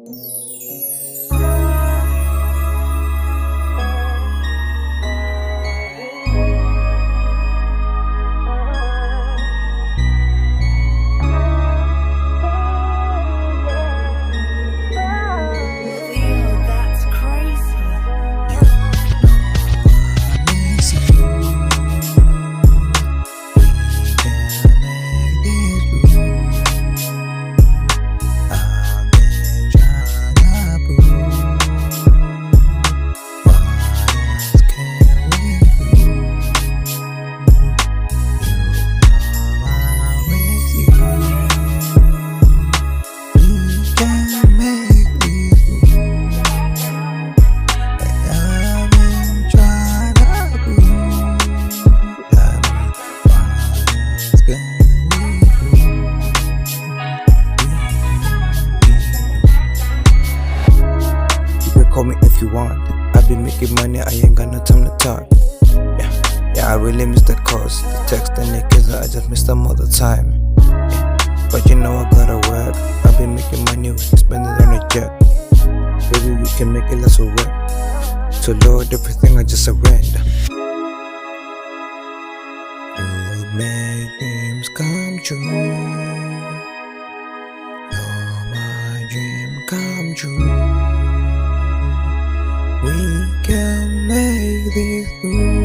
That's crazy. Call me if you want. I be making money, I ain't got no time to talk. Yeah, I really miss the calls, the text and the kids, I just miss them all the time. But you know I gotta work. I be making money, we can spend it on a jet. Baby, we can make it last forever. So Lord, everything I just surrender. You make dreams come true. You're my dream come true. We can make this through.